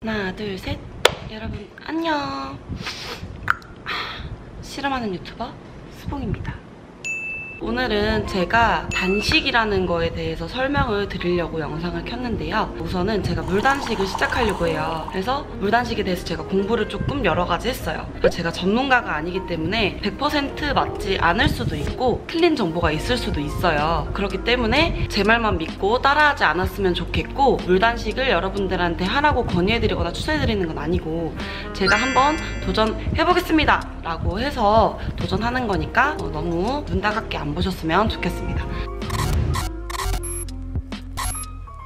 하나, 둘, 셋. 여러분 안녕. 실험하는 유튜버 스봉입니다. 오늘은 제가 단식이라는 거에 대해서 설명을 드리려고 영상을 켰는데요. 우선은 제가 물단식을 시작하려고 해요. 그래서 물단식에 대해서 제가 공부를 조금 여러 가지 했어요. 제가 전문가가 아니기 때문에 100% 맞지 않을 수도 있고 틀린 정보가 있을 수도 있어요. 그렇기 때문에 제 말만 믿고 따라하지 않았으면 좋겠고, 물단식을 여러분들한테 하라고 권유해드리거나 추천해드리는 건 아니고 제가 한번 도전해보겠습니다 라고 해서 도전하는 거니까 너무 눈 따갑게 안 보셨으면 좋겠습니다.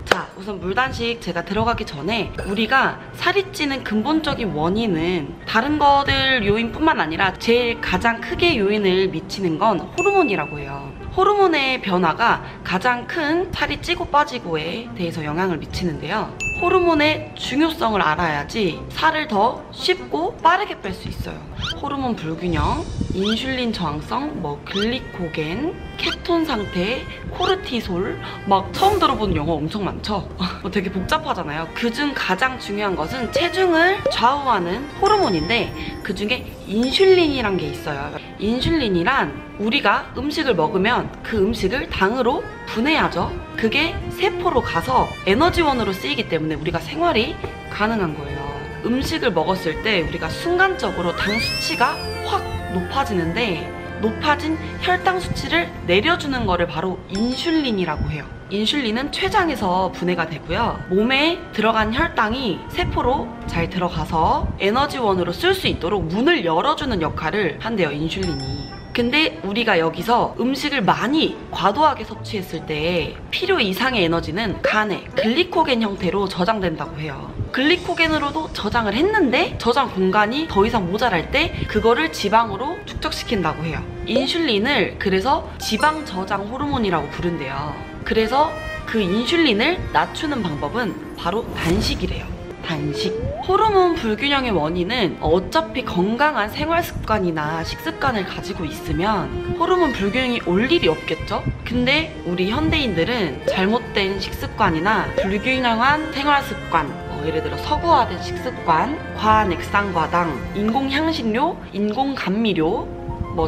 자, 우선 물단식 제가 들어가기 전에 우리가 살이 찌는 근본적인 원인은 다른 것들 요인뿐만 아니라 제일 가장 크게 요인을 미치는 건 호르몬이라고 해요. 호르몬의 변화가 가장 큰 살이 찌고 빠지고에 대해서 영향을 미치는데요. 호르몬의 중요성을 알아야지 살을 더 쉽고 빠르게 뺄 수 있어요. 호르몬 불균형, 인슐린 저항성, 글리코겐, 케톤 상태, 코르티솔, 막 처음 들어보는 용어 엄청 많죠? 되게 복잡하잖아요. 그중 가장 중요한 것은 체중을 좌우하는 호르몬인데 그중에 인슐린이란 게 있어요. 인슐린이란 우리가 음식을 먹으면 그 음식을 당으로 분해하죠. 그게 세포로 가서 에너지원으로 쓰이기 때문에 우리가 생활이 가능한 거예요. 음식을 먹었을 때 우리가 순간적으로 당 수치가 확 높아지는데, 높아진 혈당 수치를 내려주는 거를 바로 인슐린이라고 해요. 인슐린은 췌장에서 분해가 되고요. 몸에 들어간 혈당이 세포로 잘 들어가서 에너지원으로 쓸 수 있도록 문을 열어주는 역할을 한대요, 인슐린이. 근데 우리가 여기서 음식을 많이 과도하게 섭취했을 때 필요 이상의 에너지는 간에 글리코겐 형태로 저장된다고 해요. 글리코겐으로도 저장을 했는데 저장 공간이 더 이상 모자랄 때 그거를 지방으로 축적시킨다고 해요. 인슐린을 그래서 지방 저장 호르몬이라고 부른대요. 그래서 그 인슐린을 낮추는 방법은 바로 단식이래요. 단식. 호르몬 불균형의 원인은 어차피 건강한 생활 습관이나 식습관을 가지고 있으면 호르몬 불균형이 올 일이 없겠죠? 근데 우리 현대인들은 잘못된 식습관이나 불균형한 생활 습관, 예를 들어 서구화된 식습관, 과한 액상과당, 인공향신료, 인공감미료,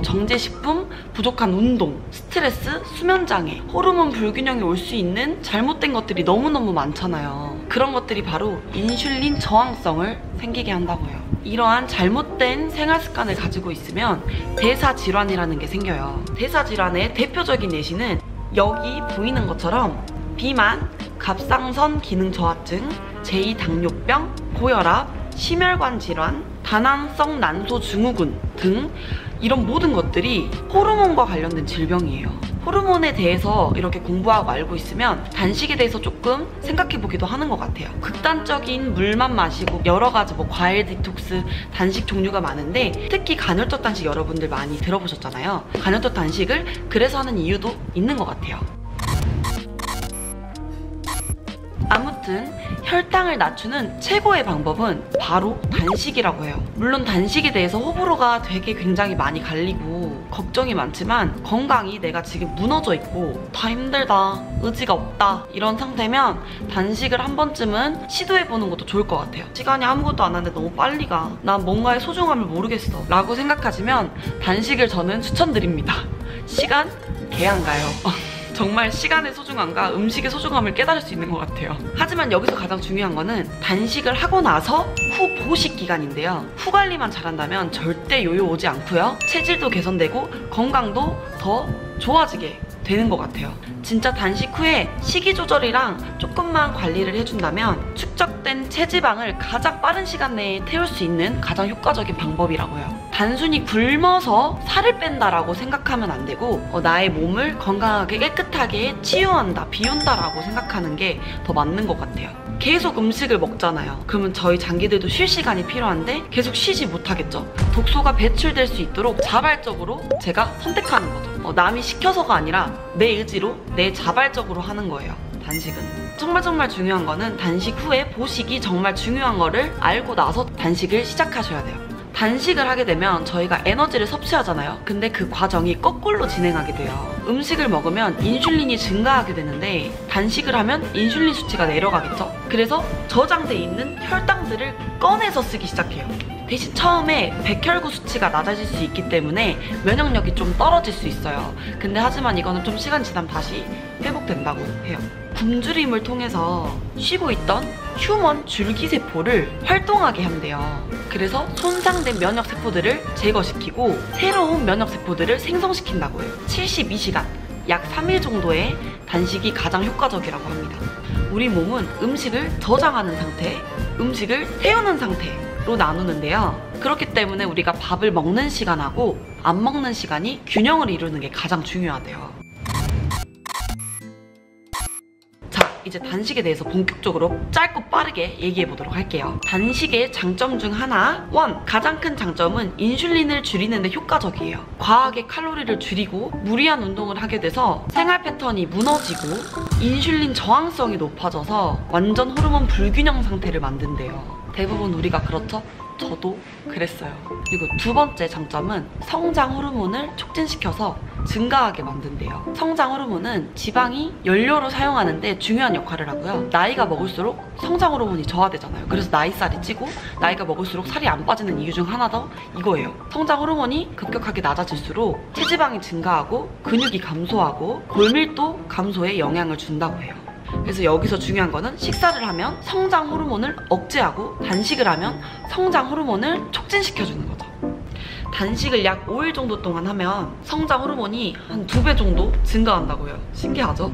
정제식품, 부족한 운동, 스트레스, 수면장애, 호르몬 불균형이 올 수 있는 잘못된 것들이 너무너무 많잖아요. 그런 것들이 바로 인슐린 저항성을 생기게 한다고 해요. 이러한 잘못된 생활 습관을 가지고 있으면 대사질환이라는 게 생겨요. 대사질환의 대표적인 예시는 여기 보이는 것처럼 비만, 갑상선 기능 저하증, 제2당뇨병, 고혈압, 심혈관 질환, 다낭성 난소 증후군 등 이런 모든 것들이 호르몬과 관련된 질병이에요. 호르몬에 대해서 이렇게 공부하고 알고 있으면 단식에 대해서 조금 생각해보기도 하는 것 같아요. 극단적인 물만 마시고 여러 가지 과일 디톡스, 단식 종류가 많은데 특히 간헐적 단식 여러분들 많이 들어보셨잖아요. 간헐적 단식을 그래서 하는 이유도 있는 것 같아요. 아무튼 혈당을 낮추는 최고의 방법은 바로 단식이라고 해요. 물론 단식에 대해서 호불호가 되게 굉장히 많이 갈리고 걱정이 많지만, 건강이 내가 지금 무너져 있고 다 힘들다, 의지가 없다 이런 상태면 단식을 한 번쯤은 시도해보는 것도 좋을 것 같아요. 시간이 아무것도 안 하는데 너무 빨리 가, 난 뭔가의 소중함을 모르겠어 라고 생각하시면 단식을 저는 추천드립니다. 시간 개 안 가요. 정말 시간의 소중함과 음식의 소중함을 깨달을 수 있는 것 같아요. 하지만 여기서 가장 중요한 거는 단식을 하고 나서 후 보식 기간인데요. 후 관리만 잘한다면 절대 요요 오지 않고요. 체질도 개선되고 건강도 더 좋아지게 되는 것 같아요. 진짜 단식 후에 식이 조절이랑 조금만 관리를 해준다면 축적된 체지방을 가장 빠른 시간 내에 태울 수 있는 가장 효과적인 방법이라고 해요. 단순히 굶어서 살을 뺀다라고 생각하면 안 되고 나의 몸을 건강하게 깨끗하게 치유한다, 비운다라고 생각하는 게 더 맞는 것 같아요. 계속 음식을 먹잖아요. 그러면 저희 장기들도 쉴 시간이 필요한데 계속 쉬지 못하겠죠. 독소가 배출될 수 있도록 자발적으로 제가 선택하는 거죠. 남이 시켜서가 아니라 내 의지로, 내 자발적으로 하는 거예요. 단식은 정말 중요한 거는 단식 후에 보식이 정말 중요한 거를 알고 나서 단식을 시작하셔야 돼요. 단식을 하게 되면 저희가 에너지를 섭취하잖아요. 근데 그 과정이 거꾸로 진행하게 돼요. 음식을 먹으면 인슐린이 증가하게 되는데 단식을 하면 인슐린 수치가 내려가겠죠? 그래서 저장돼 있는 혈당들을 꺼내서 쓰기 시작해요. 대신 처음에 백혈구 수치가 낮아질 수 있기 때문에 면역력이 좀 떨어질 수 있어요. 근데 하지만 이거는 좀 시간 지나면 다시 회복된다고 해요. 굶주림을 통해서 쉬고 있던 휴먼 줄기세포를 활동하게 한대요. 그래서 손상된 면역세포들을 제거시키고 새로운 면역세포들을 생성시킨다고 해요. 72시간, 약 3일 정도의 단식이 가장 효과적이라고 합니다. 우리 몸은 음식을 저장하는 상태, 음식을 태우는 상태로 나누는데요. 그렇기 때문에 우리가 밥을 먹는 시간하고 안 먹는 시간이 균형을 이루는 게 가장 중요하대요. 이제 단식에 대해서 본격적으로 짧고 빠르게 얘기해 보도록 할게요. 단식의 장점 중 하나, 가장 큰 장점은 인슐린을 줄이는 데 효과적이에요. 과하게 칼로리를 줄이고 무리한 운동을 하게 돼서 생활 패턴이 무너지고 인슐린 저항성이 높아져서 완전 호르몬 불균형 상태를 만든대요. 대부분 우리가 그렇죠? 저도 그랬어요. 그리고 두 번째 장점은 성장 호르몬을 촉진시켜서 증가하게 만든대요. 성장 호르몬은 지방이 연료로 사용하는데 중요한 역할을 하고요. 나이가 먹을수록 성장 호르몬이 저하되잖아요. 그래서 나이살이 찌고 나이가 먹을수록 살이 안 빠지는 이유 중 하나도 이거예요. 성장 호르몬이 급격하게 낮아질수록 체지방이 증가하고 근육이 감소하고 골밀도 감소에 영향을 준다고 해요. 그래서 여기서 중요한 거는 식사를 하면 성장 호르몬을 억제하고 단식을 하면 성장 호르몬을 촉진시켜주는 거죠. 단식을 약 5일 정도 동안 하면 성장 호르몬이 한 2배 정도 증가한다고 해요. 신기하죠?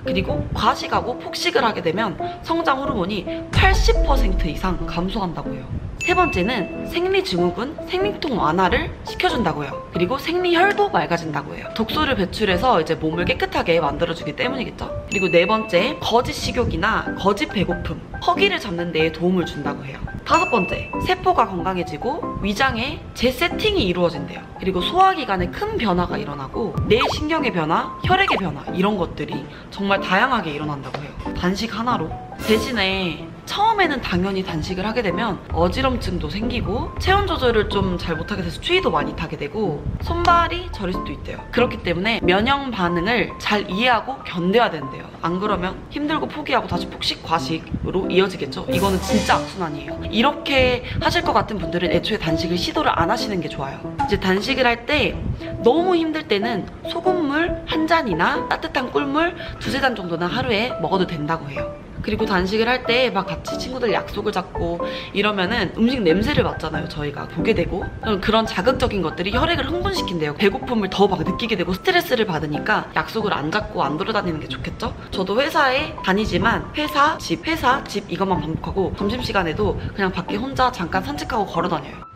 그리고 과식하고 폭식을 하게 되면 성장 호르몬이 80% 이상 감소한다고 해요. 세 번째는 생리증후군, 생리통 완화를 시켜준다고 해요. 그리고 생리혈도 맑아진다고 해요. 독소를 배출해서 이제 몸을 깨끗하게 만들어주기 때문이겠죠. 그리고 네 번째, 거짓 식욕이나 거짓 배고픔, 허기를 잡는 데에 도움을 준다고 해요. 다섯 번째, 세포가 건강해지고 위장에 재세팅이 이루어진대요. 그리고 소화기관에 큰 변화가 일어나고 뇌신경의 변화, 혈액의 변화 이런 것들이 정말 다양하게 일어난다고 해요. 단식 하나로. 대신에 처음에는 당연히 단식을 하게 되면 어지럼증도 생기고 체온 조절을 좀 잘 못하게 돼서 추위도 많이 타게 되고 손발이 저릴 수도 있대요. 그렇기 때문에 면역 반응을 잘 이해하고 견뎌야 된대요. 안 그러면 힘들고 포기하고 다시 폭식, 과식으로 이어지겠죠. 이거는 진짜 악순환이에요. 이렇게 하실 것 같은 분들은 애초에 단식을 시도를 안 하시는 게 좋아요. 이제 단식을 할 때 너무 힘들 때는 소금물 한 잔이나 따뜻한 꿀물 2~3잔 정도는 하루에 먹어도 된다고 해요. 그리고 단식을 할 때 막 같이 친구들 약속을 잡고 이러면은 음식 냄새를 맡잖아요. 저희가 보게 되고 그런 자극적인 것들이 혈액을 흥분시킨대요. 배고픔을 더 막 느끼게 되고 스트레스를 받으니까 약속을 안 잡고 안 돌아다니는 게 좋겠죠? 저도 회사에 다니지만 회사, 집 이것만 반복하고 점심시간에도 그냥 밖에 혼자 잠깐 산책하고 걸어다녀요.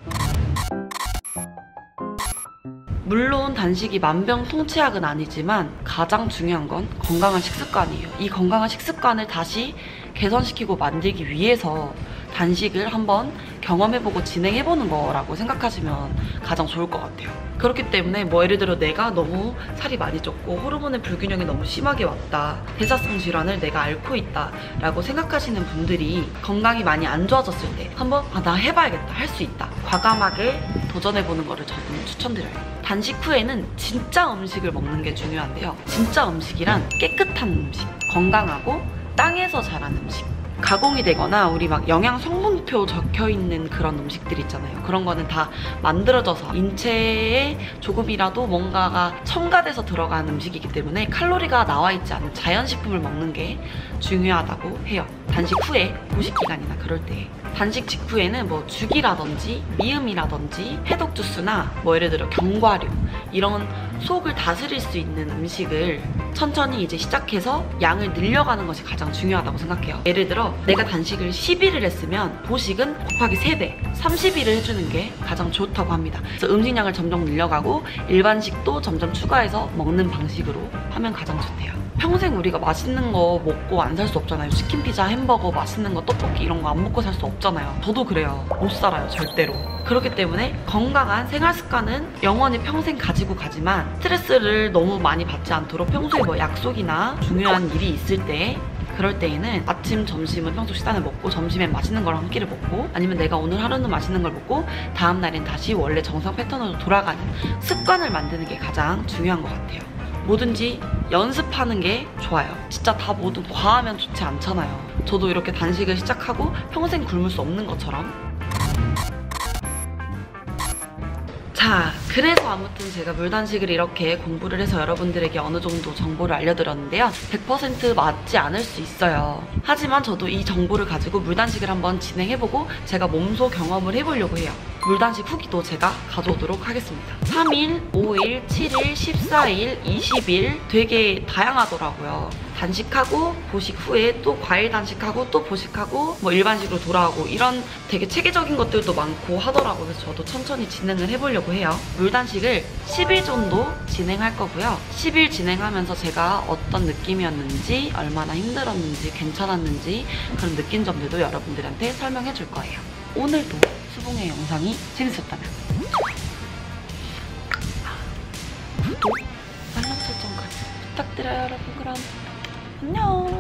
물론 단식이 만병통치약은 아니지만 가장 중요한 건 건강한 식습관이에요. 이 건강한 식습관을 다시 개선시키고 만들기 위해서 단식을 한번 경험해보고 진행해보는 거라고 생각하시면 가장 좋을 것 같아요. 그렇기 때문에 뭐 예를 들어 내가 너무 살이 많이 쪘고 호르몬의 불균형이 너무 심하게 왔다, 대사성 질환을 내가 앓고 있다 라고 생각하시는 분들이 건강이 많이 안 좋아졌을 때 한번 나 해봐야겠다, 할 수 있다, 과감하게 도전해보는 거를 저는 추천드려요. 단식 후에는 진짜 음식을 먹는 게 중요한데요. 진짜 음식이란 깨끗한 음식, 건강하고 땅에서 자란 음식, 가공이 되거나 우리 막 영양 성분표 적혀있는 그런 음식들 있잖아요. 그런 거는 다 만들어져서 인체에 조금이라도 뭔가가 첨가돼서 들어간 음식이기 때문에 칼로리가 나와있지 않은 자연식품을 먹는 게 중요하다고 해요. 단식 후에, 후식기간이나 그럴 때. 단식 직후에는 뭐 죽이라든지 미음이라든지 해독 주스나 뭐 예를 들어 견과류 이런 속을 다스릴 수 있는 음식을 천천히 이제 시작해서 양을 늘려가는 것이 가장 중요하다고 생각해요. 예를 들어 내가 단식을 10일을 했으면 보식은 곱하기 3배 30일을 해주는 게 가장 좋다고 합니다. 그래서 음식량을 점점 늘려가고 일반식도 점점 추가해서 먹는 방식으로 하면 가장 좋대요. 평생 우리가 맛있는 거 먹고 안 살 수 없잖아요. 치킨, 피자, 햄버거, 맛있는 거, 떡볶이 이런 거 안 먹고 살 수 없잖아요. 저도 그래요. 못 살아요, 절대로. 그렇기 때문에 건강한 생활 습관은 영원히 평생 가지고 가지만 스트레스를 너무 많이 받지 않도록 평소에 뭐 약속이나 중요한 일이 있을 때 그럴 때에는 아침, 점심은 평소 식단을 먹고 점심엔 맛있는 걸 한 끼를 먹고 아니면 내가 오늘 하루는 맛있는 걸 먹고 다음 날엔 다시 원래 정상 패턴으로 돌아가는 습관을 만드는 게 가장 중요한 것 같아요. 뭐든지 연습하는 게 좋아요. 진짜 다 뭐든 과하면 좋지 않잖아요. 저도 이렇게 단식을 시작하고 평생 굶을 수 없는 것처럼. 자, 그래서 아무튼 제가 물단식을 이렇게 공부를 해서 여러분들에게 어느 정도 정보를 알려드렸는데요. 100% 맞지 않을 수 있어요. 하지만 저도 이 정보를 가지고 물단식을 한번 진행해보고 제가 몸소 경험을 해보려고 해요. 물단식 후기도 제가 가져오도록 하겠습니다. 3일, 5일, 7일, 14일, 20일 되게 다양하더라고요. 단식하고 보식 후에 또 과일 단식하고 또 보식하고 뭐 일반식으로 돌아오고 이런 되게 체계적인 것들도 많고 하더라고요. 그래서 저도 천천히 진행을 해보려고 해요. 물단식을 10일 정도 진행할 거고요. 10일 진행하면서 제가 어떤 느낌이었는지 얼마나 힘들었는지 괜찮았는지 그런 느낀 점들도 여러분들한테 설명해 줄 거예요. 오늘도 수봉의 영상이 재밌었다면 구독, 알람 설정까지 부탁드려요 여러분. 그럼 안녕.